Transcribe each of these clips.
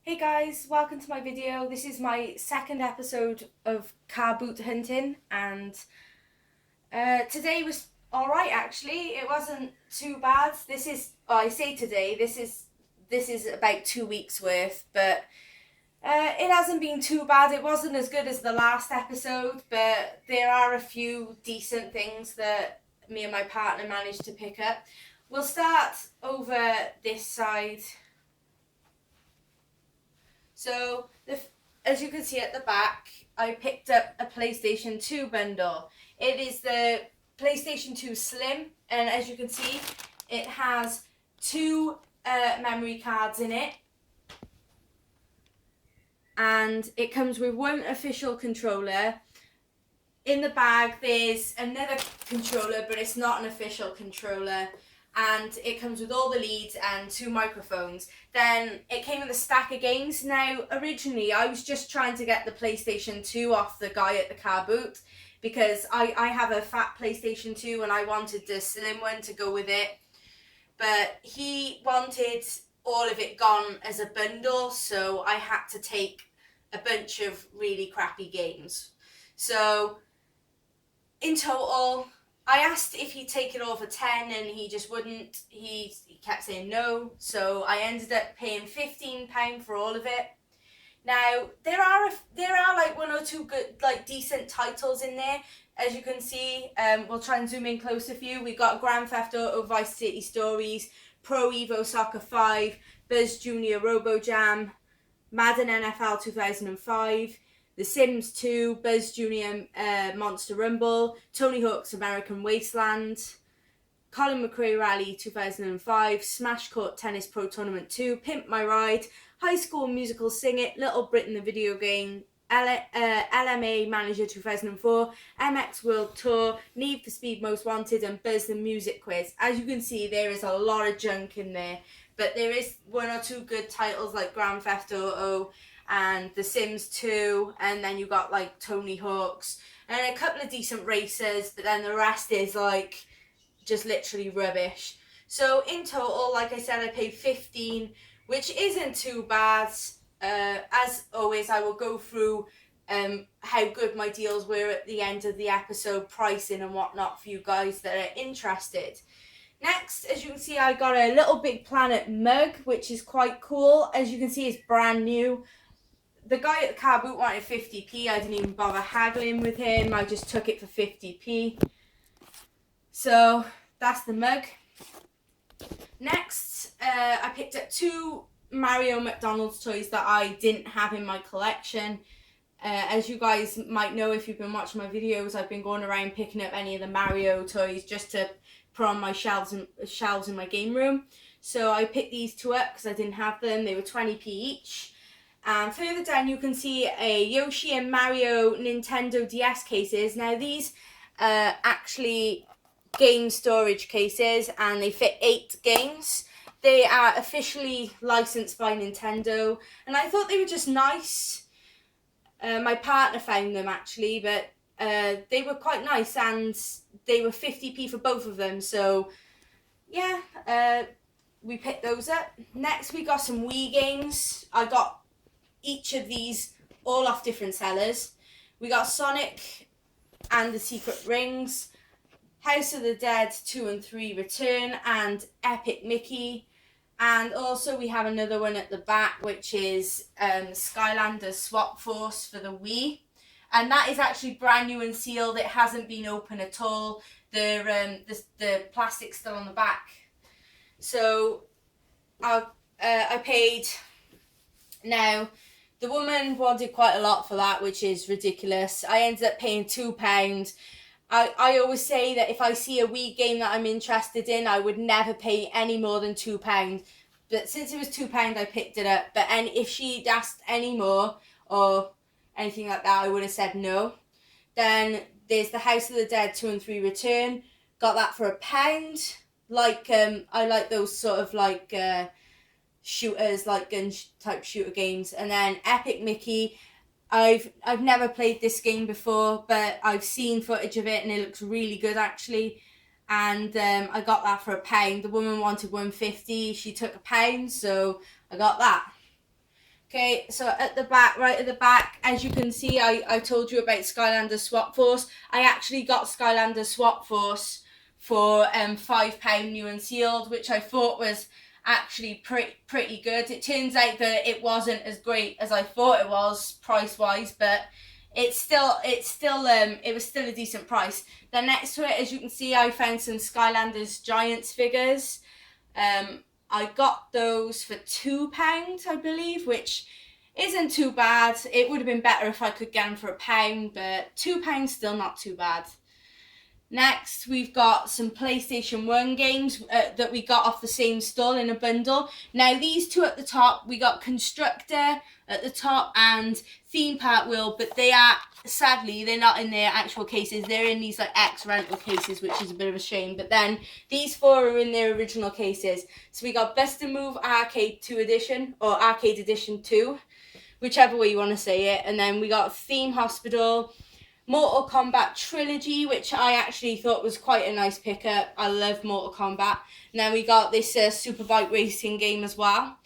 Hey guys, welcome to my video. This is my second episode of Carboot hunting, and today was alright actually. It wasn't too bad. I say today, this is about 2 weeks worth, but it hasn't been too bad. It wasn't as good as the last episode, but there are a few decent things that me and my partner managed to pick up. We'll start over this side. So, as you can see at the back, I picked up a PlayStation 2 bundle. It is the PlayStation 2 Slim, and as you can see, it has two memory cards in it. And it comes with one official controller. In the bag, there's another controller, but it's not an official controller. And it comes with all the leads and two microphones. Then it came with a stack of games. Now, originally, I was just trying to get the PlayStation 2 off the guy at the car boot, because I have a fat PlayStation 2 and I wanted the slim one to go with it. But he wanted all of it gone as a bundle, so I had to take a bunch of really crappy games. So, in total, I asked if he'd take it all for 10 and he just wouldn't. He kept saying no, so I ended up paying £15 for all of it. Now, there are like one or two good, like decent titles in there. As you can see, we'll try and zoom in closer for you. We got Grand Theft Auto Vice City Stories, Pro Evo Soccer 5, Buzz Jr. Robo Jam, Madden NFL 2005, The Sims 2, Buzz Jr. Monster Rumble, Tony Hawk's American Wasteland, Colin McRae Rally 2005, Smash Court Tennis Pro Tournament 2, Pimp My Ride, High School Musical Sing It, Little Britain the Video Game, LMA Manager 2004, MX World Tour, Need for Speed Most Wanted, and Buzz the Music Quiz. As you can see, there is a lot of junk in there, but there is one or two good titles like Grand Theft Auto and The Sims 2, and then you got like Tony Hawk's and a couple of decent races, but then the rest is like just literally rubbish. So in total, like I said, I paid 15, which isn't too bad. As always, I will go through how good my deals were at the end of the episode, pricing and whatnot for you guys that are interested. Next, as you can see, I got a Little Big Planet mug, which is quite cool. As you can see, it's brand new. The guy at the car boot wanted 50p. I didn't even bother haggling with him. I just took it for 50p. So, that's the mug. Next, I picked up two Mario McDonald's toys that I didn't have in my collection. As you guys might know if you've been watching my videos, I've been going around picking up any of the Mario toys just to put on my shelves in my game room. So I picked these two up because I didn't have them. They were 20p each. And further down you can see a Yoshi and Mario Nintendo DS cases. Now these are actually game storage cases and they fit 8 games. They are officially licensed by Nintendo and I thought they were just nice. My partner found them actually, but they were quite nice and they were 50p for both of them. So yeah, we picked those up. Next we got some Wii games. I got each of these all off different sellers. We got Sonic and the Secret Rings, House of the Dead 2 and 3 Return, and Epic Mickey. And also we have another one at the back, which is Skylanders Swap Force for the Wii. And that is actually brand new and sealed. It hasn't been open at all. The plastic's still on the back. So I paid. Now, the woman wanted quite a lot for that, which is ridiculous. I ended up paying £2. I always say that if I see a Wii game that I'm interested in, I would never pay any more than £2. But since it was £2, I picked it up. But if she'd asked any more or anything like that, I would have said no. Then there's the House of the Dead 2 and 3 Return. Got that for £1. Like I like those sort of like shooters, like gun type shooter games. And then Epic Mickey. I've never played this game before, but I've seen footage of it and it looks really good actually. And I got that for £1. The woman wanted £1.50. She took £1, so I got that. Okay, so at the back, right at the back, as you can see, I told you about Skylanders Swap Force. I actually got Skylanders Swap Force for £5 new and sealed, which I thought was actually pretty good. It turns out that it wasn't as great as I thought it was price wise, but it was still a decent price. Then next to it, as you can see, I found some Skylanders Giants figures. I got those for £2, I believe, which isn't too bad. It would have been better if I could get them for £1, but £2 still not too bad. Next, we've got some PlayStation 1 games that we got off the same stall in a bundle. Now, these two at the top, we got Constructor at the top and Theme Park Wheel, but sadly, they're not in their actual cases. They're in these like X-rental cases, which is a bit of a shame. But then, these four are in their original cases. So we got Best in Move Arcade 2 Edition, or Arcade Edition 2, whichever way you want to say it. And then we got Theme Hospital, Mortal Kombat Trilogy, which I actually thought was quite a nice pickup. I love Mortal Kombat. And then we got this Superbike racing game as well.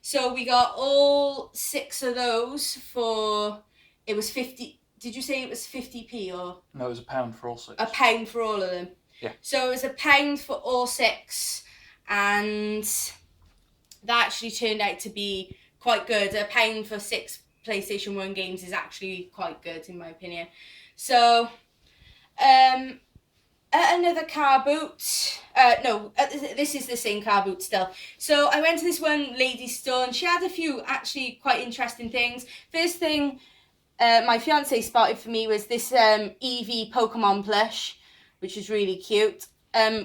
So we got all 6 of those for, it was 50, did you say it was 50p or? No, it was £1 for all 6. £1 for all of them. Yeah. So it was £1 for all 6, and that actually turned out to be quite good. £1 for 6 PlayStation 1 games is actually quite good in my opinion. So, at another car boot, this is the same car boot still. So I went to this one lady's store and she had a few actually quite interesting things. First thing my fiance spotted for me was this Eevee Pokemon plush, which is really cute.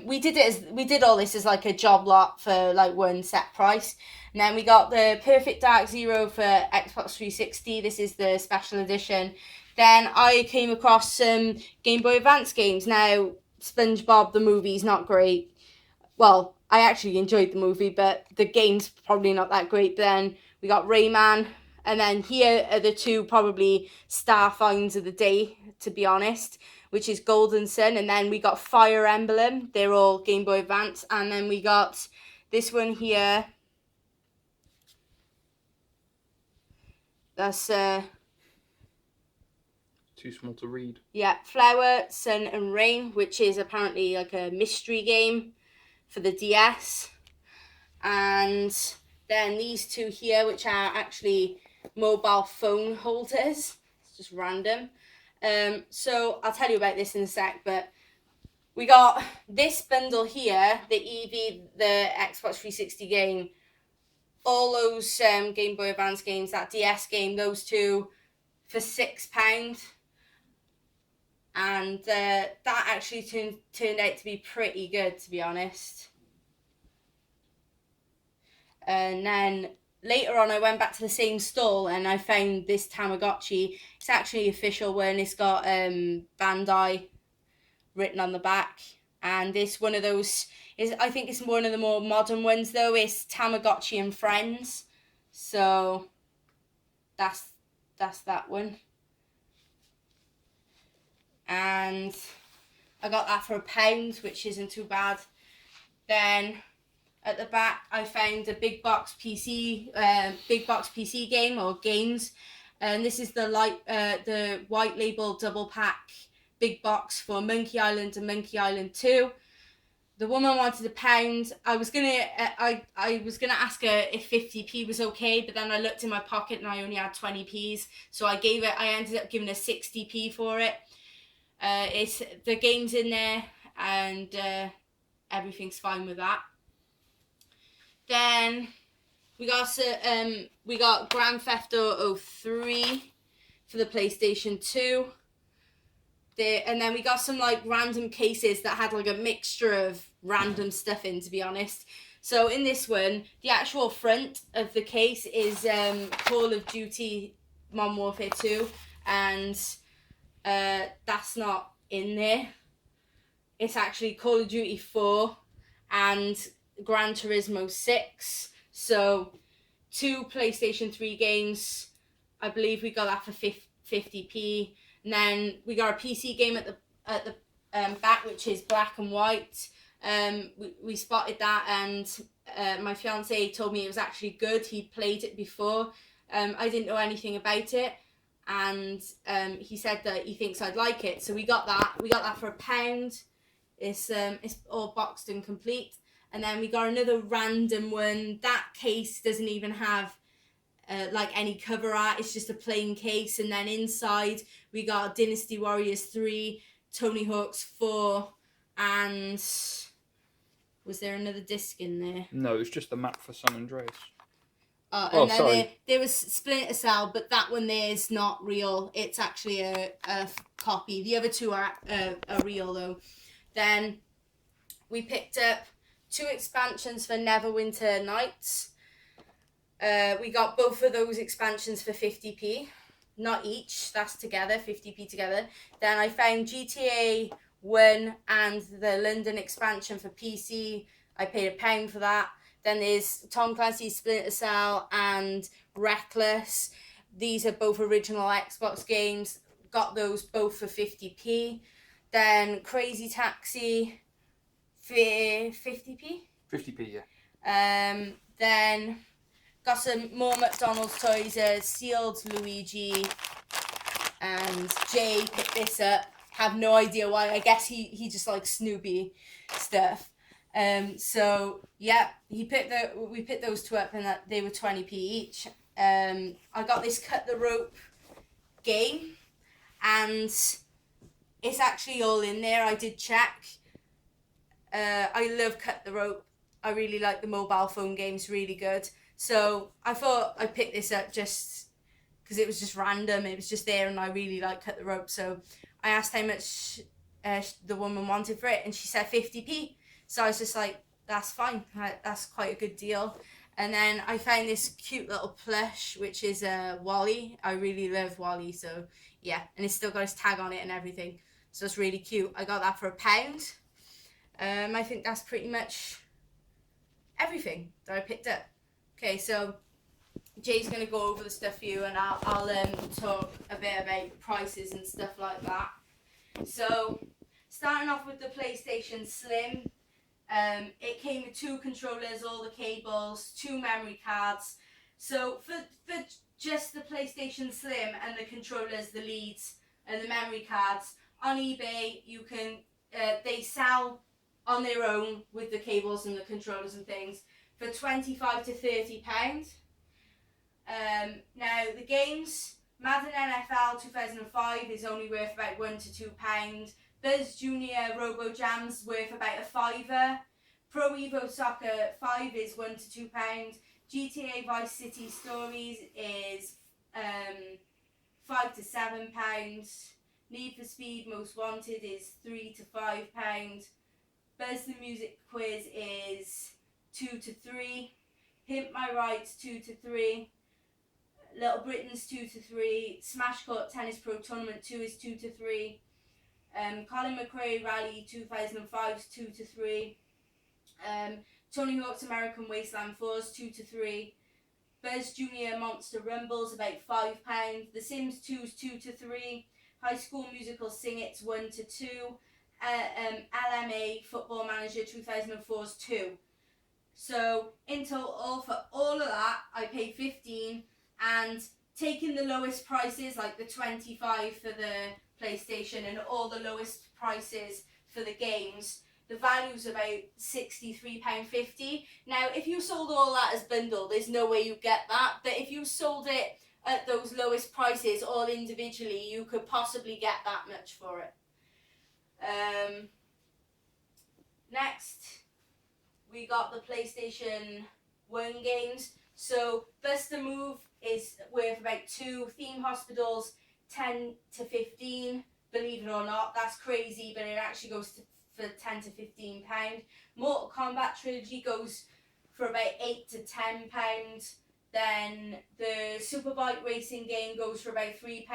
We did all this as like a job lot for like one set price. And then we got the Perfect Dark Zero for Xbox 360. This is the special edition. Then I came across some Game Boy Advance games. Now, SpongeBob the movie's not great. Well, I actually enjoyed the movie, but the game's probably not that great. Then we got Rayman. And then here are the two probably star finds of the day, to be honest, which is Golden Sun. And then we got Fire Emblem. They're all Game Boy Advance. And then we got this one here. That's too small to read. Yeah, Flower, Sun and Rain, which is apparently like a mystery game for the DS. And then these two here, which are actually mobile phone holders. It's just random. So I'll tell you about this in a sec, but we got this bundle here, the Eevee, the Xbox 360 game, all those Game Boy Advance games, that DS game, those two for £6. And that actually turned out to be pretty good, to be honest. And then later on, I went back to the same stall and I found this Tamagotchi. It's actually an official one. It's got Bandai written on the back. And it's one of those, I think it's one of the more modern ones though. It's Tamagotchi and Friends. So that's that one. And I got that for £1, which isn't too bad. Then at the back, I found a big box PC game or games, and this is the white label double pack big box for Monkey Island and Monkey Island 2. The woman wanted £1. I was gonna ask her if 50p was okay, but then I looked in my pocket and I only had 20p's, so I ended up giving her 60p for it. It's the game's in there and everything's fine with that. Then we got Grand Theft Auto 3 for the PlayStation 2. And then we got some like random cases that had like a mixture of random stuff in, to be honest. So in this one, the actual front of the case is Call of Duty Modern Warfare 2, and that's not in there. It's actually Call of Duty 4 and Gran Turismo 6. So 2 PlayStation 3 games. I believe we got that for 50p. And then we got a PC game at the back, which is Black and White. We spotted that, and my fiance told me it was actually good. He'd played it before, I didn't know anything about it, and he said that he thinks I'd like it. So we got that. We got that for £1. It's all boxed and complete. And then we got another random one. That case doesn't even have like any cover art. It's just a plain case. And then inside we got Dynasty Warriors 3, Tony Hawk's 4, and was there another disc in there? No, it's just the map for San Andreas. And then sorry. there was Splinter Cell, but that one there is not real. It's actually a copy. The other two are real though. Then we picked up 2 expansions for Neverwinter Nights. We got both of those expansions for 50p. Not each, that's together, 50p together. Then I found GTA 1 and the London expansion for PC. I paid £1 for that. Then there's Tom Clancy's Splinter Cell and Reckless. These are both original Xbox games. Got those both for 50p. Then Crazy Taxi for 50p. 50p, yeah. Then got some more McDonald's toys. Sealed Luigi and Jay picked this up. Have no idea why. I guess he just likes Snoopy stuff. So yeah, we picked those 2 up, and that they were 20p each. I got this Cut the Rope game, and it's actually all in there. I did check. I love Cut the Rope. I really like the mobile phone games, really good. So I thought I'd pick this up just because it was just random. It was just there, and I really like Cut the Rope. So I asked how much the woman wanted for it, and she said 50p. So I was just like, that's fine. That's quite a good deal. And then I found this cute little plush, which is Wally. I really love Wally, so yeah. And it's still got his tag on it and everything. So it's really cute. I got that for £1. I think that's pretty much everything that I picked up. Okay, so Jay's going to go over the stuff for you, and I'll talk a bit about prices and stuff like that. So, starting off with the PlayStation Slim. It came with 2 controllers, all the cables, 2 memory cards. So for just the PlayStation Slim and the controllers, the leads and the memory cards, on eBay you can they sell on their own with the cables and the controllers and things for £25 to £30. Now the games, Madden NFL 2005 is only worth about £1 to £2. Buzz Junior Robo Jam's worth about a £5. Pro Evo Soccer 5 is £1 to £2. GTA Vice City Stories is £5 to £7. Need for Speed Most Wanted is £3 to £5. Buzz the Music Quiz is £2 to £3. Pimp My Rides $2 to $3. Little Britain's $2 to $3. Smash Court Tennis Pro Tournament 2 is $2 to $3. Colin McRae Rally 2005 is $2 to $3. Tony Hawk's American Wasteland 4 is $2 to $3. Buzz Junior Monster Rumbles about £5. The Sims 2 is $2 to $3. High School Musical Sing It's 1 to $2. LMA Football Manager 2004 is $2. So in total for all of that I paid $15, and taking the lowest prices like the $25 for the PlayStation and all the lowest prices for the games, the value's about £63.50. Now if you sold all that as bundle, there's no way you get that, but if you sold it at those lowest prices all individually, you could possibly get that much for it. Next we got the PlayStation 1 games. So Bust a Move is worth about 2. Theme Hospitals 10 to 15. Believe it or not, that's crazy, but it actually goes for 10 to 15 pound. Mortal Kombat Trilogy goes for about 8 to 10 pounds. Then the Superbike racing game goes for about £3.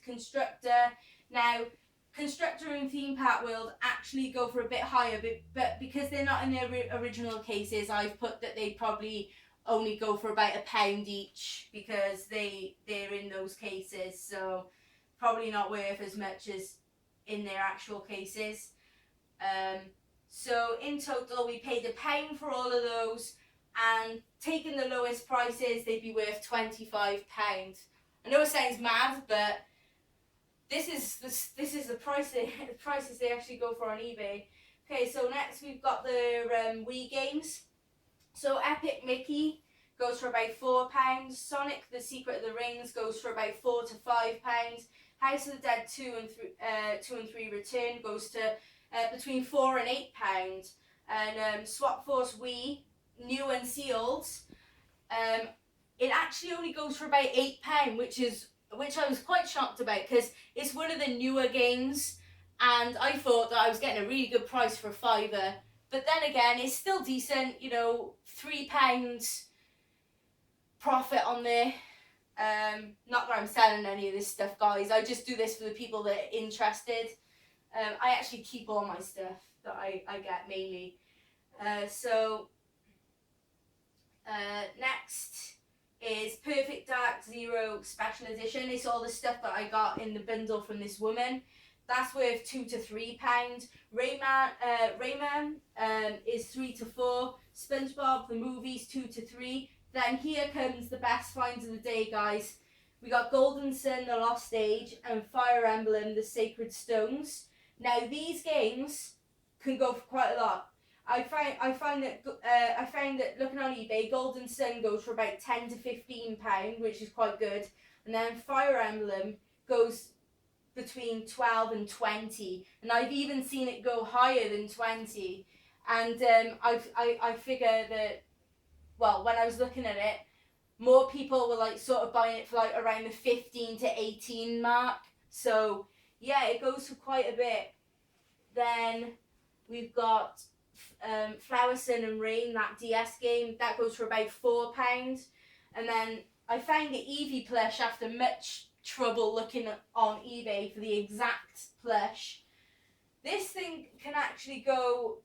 Constructor. Now Constructor and Theme Park World actually go for a bit higher, but because they're not in their original cases, I've put that they probably only go for about £1 each because they're in those cases, so probably not worth as much as in their actual cases. So in total we paid £1 for all of those. and taking the lowest prices, they'd be worth £25. I know it sounds mad, but this is the prices they actually go for on eBay. Okay, so next we've got the Wii Games. So Epic Mickey goes for about £4. Sonic the Secret of the Rings goes for about £4 to £5. House of the Dead 2 and 3 Return goes to between £4 and £8. And Swap Force Wii, new and sealed, it actually only goes for about £8, which I was quite shocked about because it's one of the newer games, and I thought that I was getting a really good price for a £5. But then again, it's still decent, you know, £3 profit on there. Not that I'm selling any of this stuff, guys. I just do this for the people that are interested. I actually keep all my stuff that I get mainly. Next is Perfect Dark Zero Special Edition. It's all the stuff that I got in the bundle from this woman. That's worth £2 to £3. Rayman is £3 to £4. SpongeBob the movies £2 to £3. Then here comes the best finds of the day, guys. We got Golden Sun the Lost Age and Fire Emblem the Sacred Stones. Now these games can go for quite a lot. I found that looking on eBay, Golden Sun goes for about £10 to £15, which is quite good, and then Fire Emblem goes between 12 and 20, and I've even seen it go higher than 20. And I figure that, well, when I was looking at it, more people were like sort of buying it for like around the 15 to 18 mark. So yeah, it goes for quite a bit. Then we've got Flower, Sun and Rain, that DS game, that goes for about £4. And then I found the Eevee plush after much trouble looking on eBay for the exact plush. This thing can actually go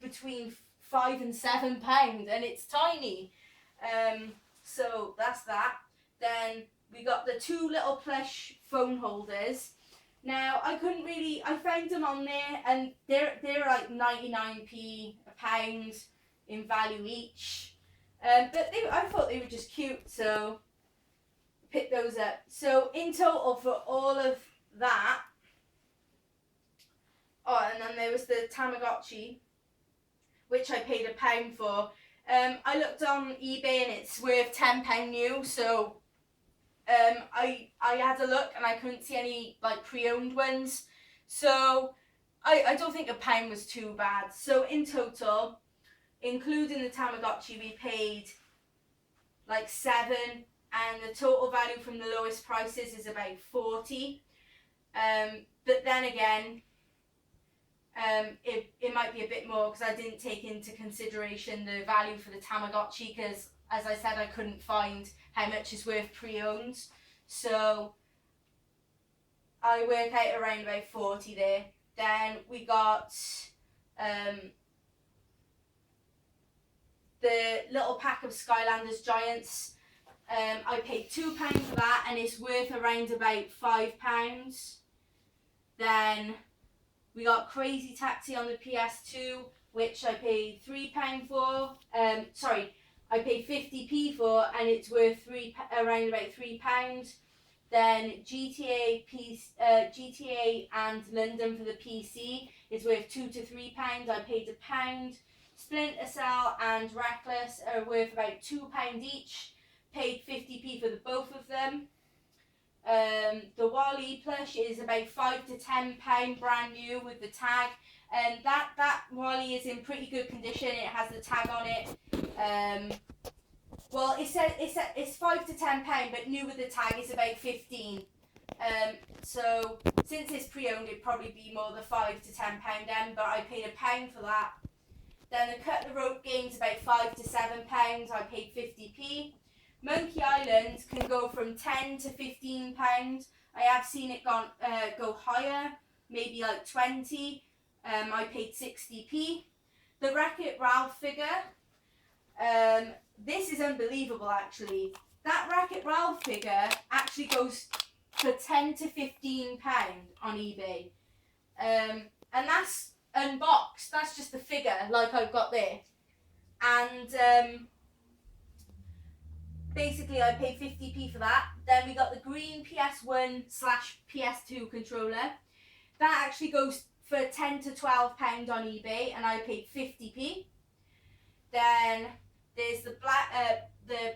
between £5 and £7, and it's tiny. So that's that. Then we got the 2 little plush phone holders. Now I found them on there, and they're like 99p a pound in value each. But I thought they were just cute, so picked those up. So in total for all of that, and then there was the Tamagotchi, which I paid £1 for. I looked on eBay and it's worth £10 new, so I had a look and I couldn't see any like pre-owned ones, so I don't think £1 was too bad. So in total, including the Tamagotchi, we paid like £7, and the total value from the lowest prices is about £40. But then again, it might be a bit more because I didn't take into consideration the value for the Tamagotchi, because as I said, I couldn't find how much is worth pre-owned. So I work out around about 40 there. Then we got the little pack of Skylanders Giants. I paid £2 for that, and it's worth around about £5. Then we got Crazy Taxi on the PS2, which I paid £3 for. I paid 50p for, and it's worth around about £3. Then GTA and London for the PC is worth £2 to £3. I paid £1. Splinter Cell and Reckless are worth about £2 each. Paid 50p for the both of them. The Wall-E plush is about £5 to £10 brand new with the tag, and that Wall-E is in pretty good condition. It has the tag on it. Well, it said it's £5 to £10, but new with the tag is about 15. So since it's pre-owned, it'd probably be more the £5 to £10 then, but I paid £1 for that. Then the Cut the Rope game's about £5 to £7. I paid 50p. Monkey Island can go from £10 to £15. I have seen it go higher, maybe like 20. I paid 60p. The Wreckit-Ralph figure. This is unbelievable, actually. That Wreckit-Ralph figure actually goes for £10 to £15 on eBay. And that's unboxed. That's just the figure, like I've got there. And basically I paid 50p for that. Then we got the green PS1/PS2 controller. That actually goes for £10 to £12 on eBay, and I paid 50p. Then there's the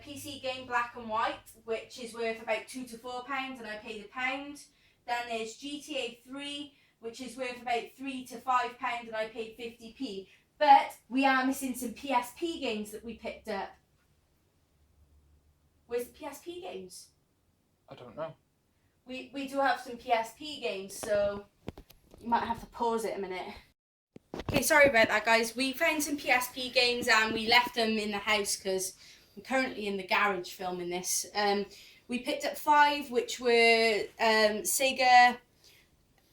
PC game Black and White, which is worth about £2 to £4, and I paid £1. Then there's GTA 3, which is worth about £3 to £5, and I paid 50p. But we are missing some PSP games that we picked up. Where's the PSP games? I don't know. We do have some PSP games, so you might have to pause it a minute. Okay, sorry about that, guys. We found some PSP games and we left them in the house because I'm currently in the garage filming this. We picked up 5, which were Sega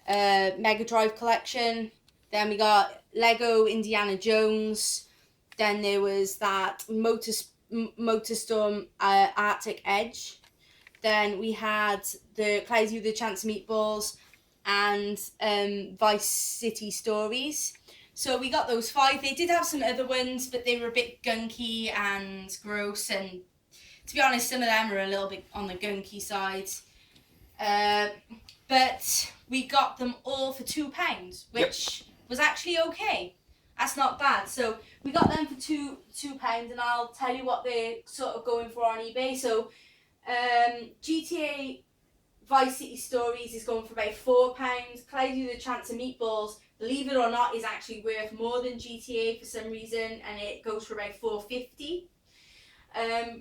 Megadrive collection. Then we got Lego Indiana Jones. Then there was that Motorstorm Arctic Edge. Then we had the Cloudy with a Chance of Meatballs and Vice City Stories. So we got those 5. They did have some other ones, but they were a bit gunky and gross, and to be honest, some of them are a little bit on the gunky side. But we got them all for £2, which was actually okay. That's not bad. So we got them for £2, and I'll tell you what they're sort of going for on eBay. So GTA Vice City Stories is going for about £4. Cloudy with a Chance of Meatballs, believe it or not, is actually worth more than GTA for some reason, and it goes for about £4.50.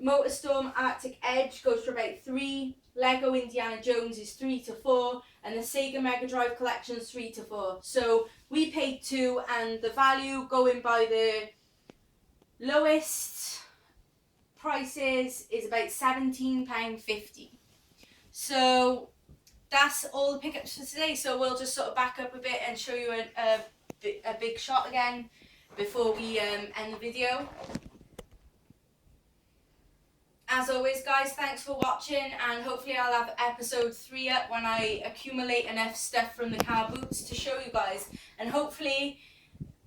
Motorstorm Arctic Edge goes for about £3. Lego Indiana Jones is £3 to £4, and the Sega Mega Drive collection is £3 to £4. So we paid £2, and the value going by the lowest prices is about £17.50. So that's all the pickups for today. So we'll just sort of back up a bit and show you a big shot again before we end the video. As always, guys, thanks for watching, and hopefully I'll have episode 3 up when I accumulate enough stuff from the Carboots to show you guys, and hopefully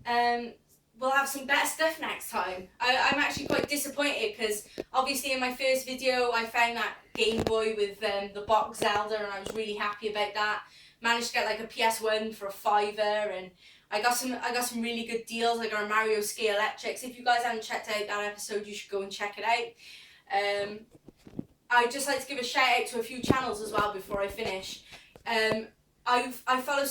we'll have some better stuff next time. I'm actually quite disappointed because obviously in my first video I found that Gameboy with the box Zelda, and I was really happy about that. Managed to get like a PS1 for a £5, and I got some really good deals. I got a Mario Scale Electrics. If you guys haven't checked out that episode, you should go and check it out. I'd just like to give a shout out to a few channels as well before I finish. I follow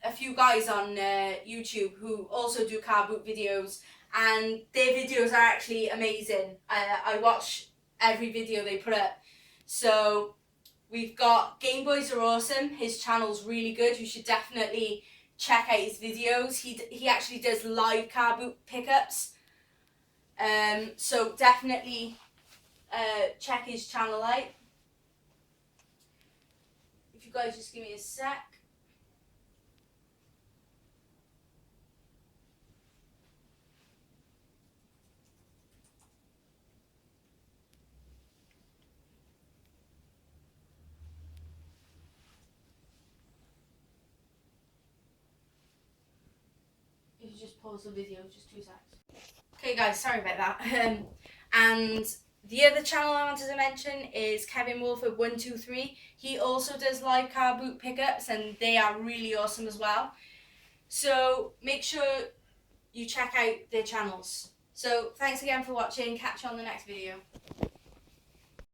a few guys on YouTube who also do car boot videos, and their videos are actually amazing. I watch every video they put up. So we've got Gameboys Are Awesome. His channel's really good. You should definitely check out his videos. He actually does live car boot pickups. So definitely check his channel out. If you guys just give me a sec. If you just pause the video, just 2 seconds. Okay guys, sorry about that. And the other channel I wanted to mention is Kevin Wolford 123. He also does live car boot pickups, and they are really awesome as well. So make sure you check out their channels. So thanks again for watching. Catch you on the next video.